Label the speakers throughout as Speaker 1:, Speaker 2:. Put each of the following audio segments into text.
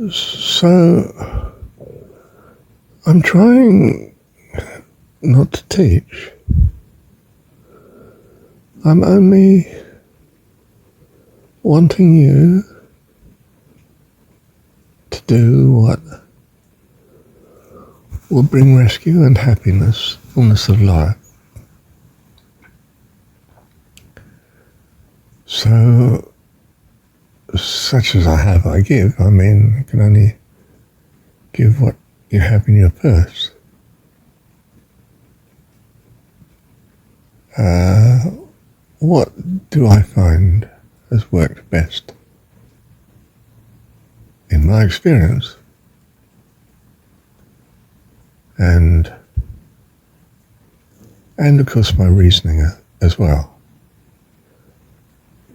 Speaker 1: So, I'm trying not to teach. I'm only wanting you to do what will bring rescue and happiness, fullness of life. So, such as I have, I give. I mean, I can only give what you have in your purse. What do I find has worked best? In my experience, and of course my reasoning as well.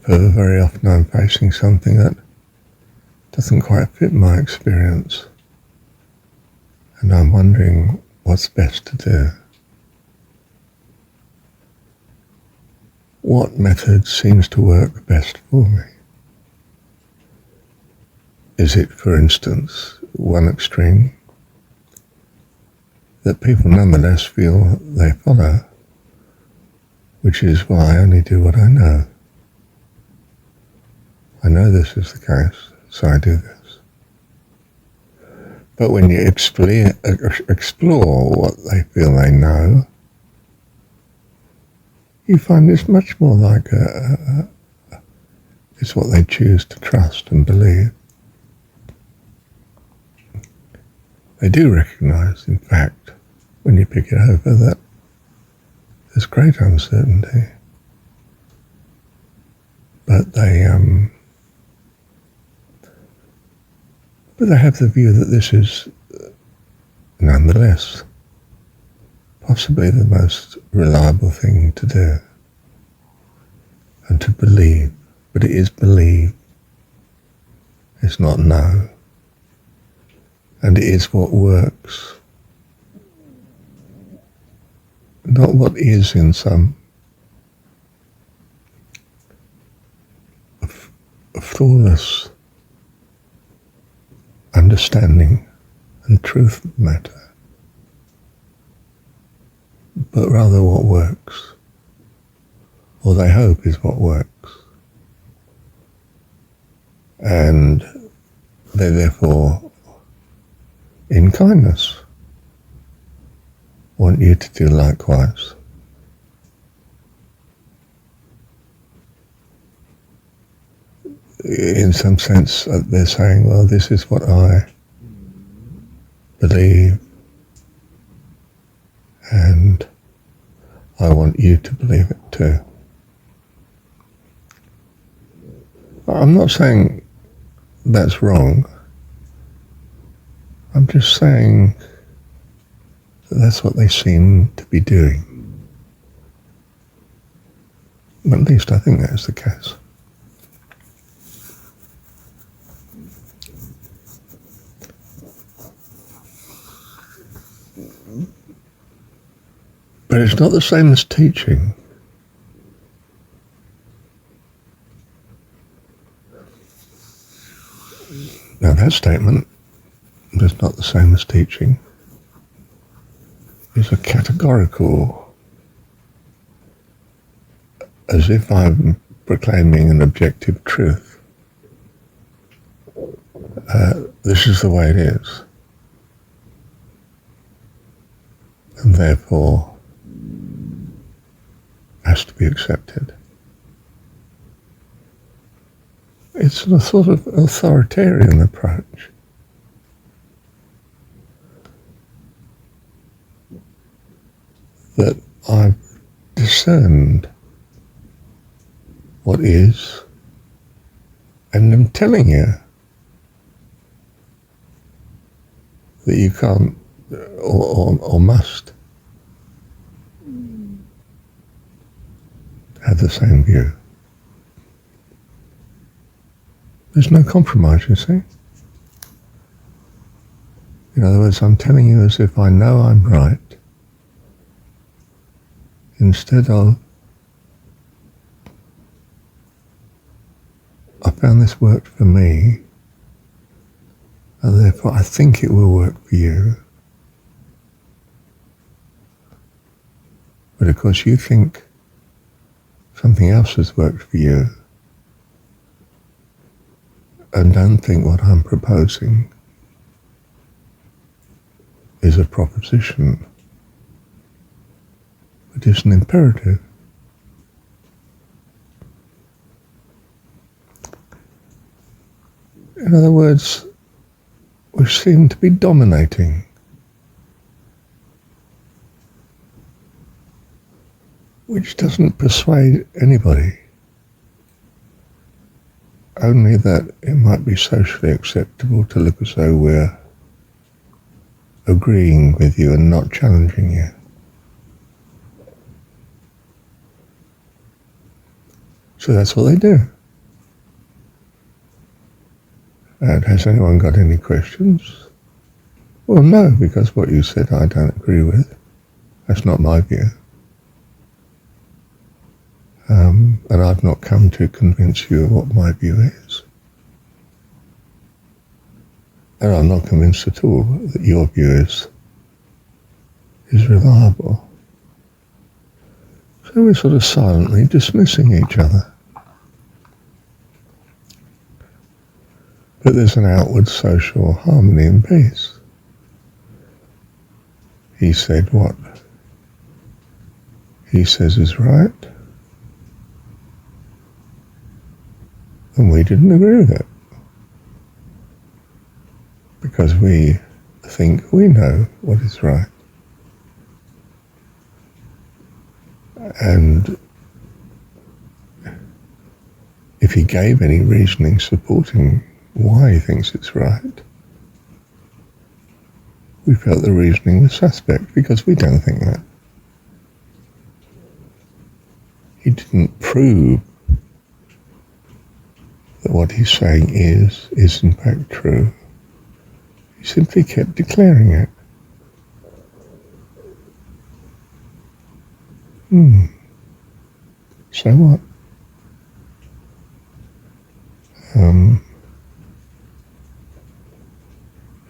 Speaker 1: For very often I'm facing something that doesn't quite fit my experience, and I'm wondering what's best to do. What method seems to work best for me? Is it, for instance, one extreme that people nonetheless feel they follow, which is, well, I only do what I know. I know this is the case, so I do this. But when you explore what they feel they know, you find it's much more like it's what they choose to trust and believe. They do recognize, in fact, when you pick it over, that there's great uncertainty. But they have the view that this is, nonetheless, possibly the most reliable thing to do and to believe. But it is believe. It's not know. And it is what works. Not what is in some flawless understanding and truth matter, but rather what works, or they hope is what works. And they therefore, in kindness, want you to do likewise. In some sense, they're saying, well, this is what I believe, and I want you to believe it too. I'm not saying that's wrong. I'm just saying that that's what they seem to be doing. At least I think that's the case. But it's not the same as teaching. Now that statement is not the same as teaching. It's a categorical, as if I'm proclaiming an objective truth. This is the way it is. And therefore has to be accepted. It's a sort of authoritarian approach. That I've discerned what is, and I'm telling you that you can't or must have the same view. There's no compromise, you see. In other words, I'm telling you as if I know I'm right, instead of, I found this worked for me, and therefore I think it will work for you. But of course you think something else has worked for you, and don't think what I'm proposing is a proposition, but is an imperative. In other words, we seem to be dominating. Which doesn't persuade anybody, only that it might be socially acceptable to look as though we're agreeing with you and not challenging you. So that's what they do. And has anyone got any questions? Well, no, because what you said I don't agree with. That's not my view. And I've not come to convince you of what my view is. And I'm not convinced at all that your view is reliable. So we're sort of silently dismissing each other. But there's an outward social harmony and peace. He said what he says is right, and we didn't agree with it, because we think we know what is right. And if he gave any reasoning supporting why he thinks it's right, we felt the reasoning was suspect, because we don't think that. He didn't prove that what he's saying is in fact true. He simply kept declaring it. So what?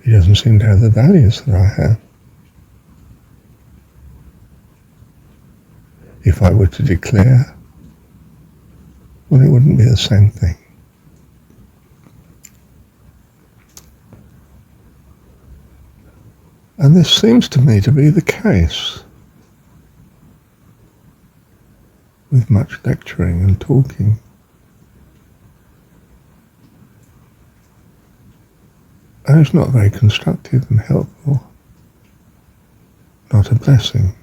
Speaker 1: He doesn't seem to have the values that I have. If I were to declare, well, it wouldn't be the same thing. And this seems to me to be the case with much lecturing and talking. And it's not very constructive and helpful, not a blessing.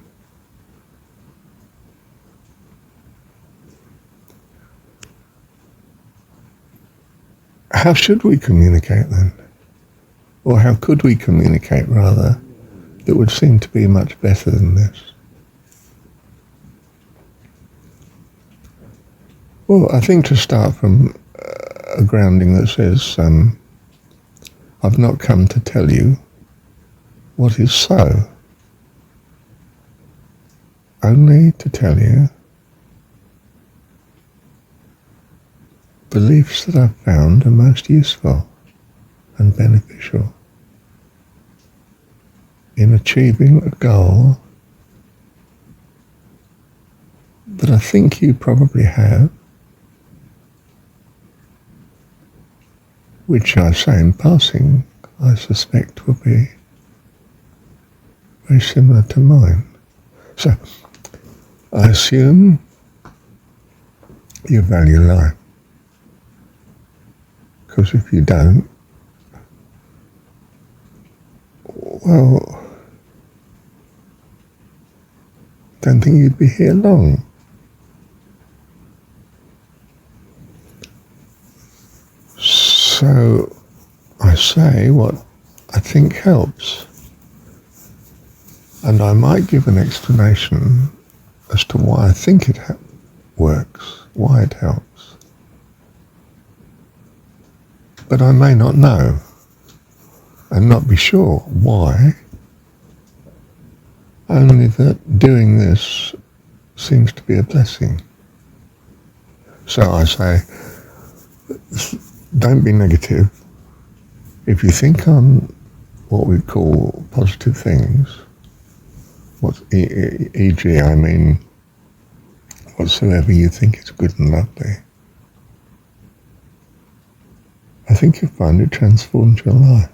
Speaker 1: How should we communicate then? Or how could we communicate, rather, that would seem to be much better than this? Well, I think to start from a grounding that says, I've not come to tell you what is so, only to tell you beliefs that I've found are most useful and beneficial in achieving a goal that I think you probably have, which I say in passing, I suspect will be very similar to mine. So, I assume you value life, because if you don't, well, don't think you'd be here long. So I say what I think helps, and I might give an explanation as to why I think it works, why it helps. But I may not know and not be sure why, only that doing this seems to be a blessing. So I say, don't be negative, if you think on what we call positive things, e.g., I mean, whatsoever you think is good and lovely, I think you'll find it transforms your life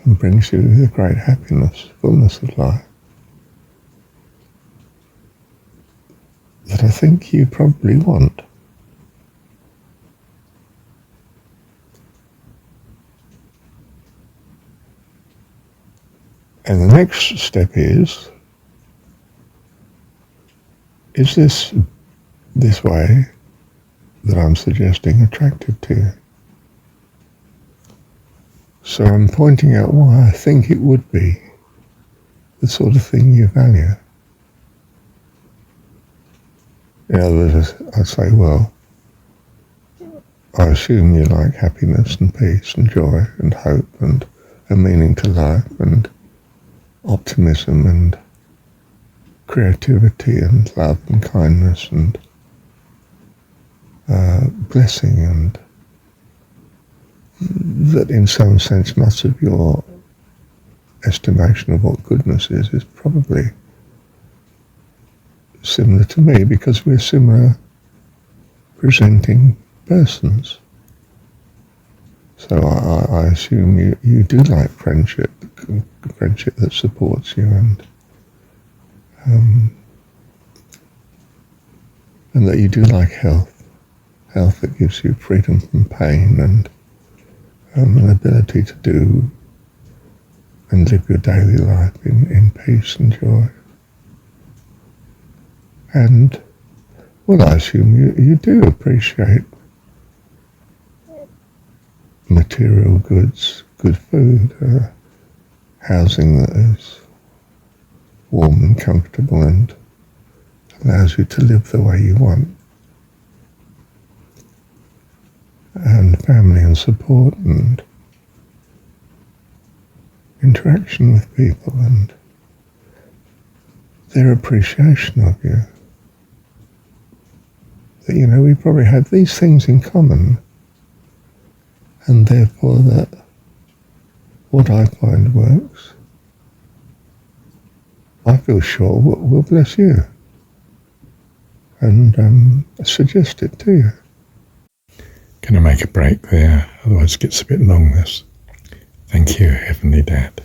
Speaker 1: and brings you the great happiness, fullness of life that I think you probably want. And the next step is this way that I'm suggesting attractive to you? So I'm pointing out why I think it would be the sort of thing you value. In other words, I say, well, I assume you like happiness and peace and joy and hope and a meaning to life and optimism and creativity and love and kindness and blessing, and that in some sense much of your estimation of what goodness is probably similar to me, because we're similar presenting persons. So I assume you do like friendship that supports you, and that you do like health that gives you freedom from pain and an ability to do and live your daily life in peace and joy. And, well, I assume you do appreciate material goods, good food, housing that is warm and comfortable and allows you to live the way you want, and family and support and interaction with people and their appreciation of you. That, you know, we probably have these things in common, and therefore that what I find works, I feel sure will bless you, and suggest it to you. Going to make a break there, otherwise it gets a bit long, this. Thank you, Heavenly Dad.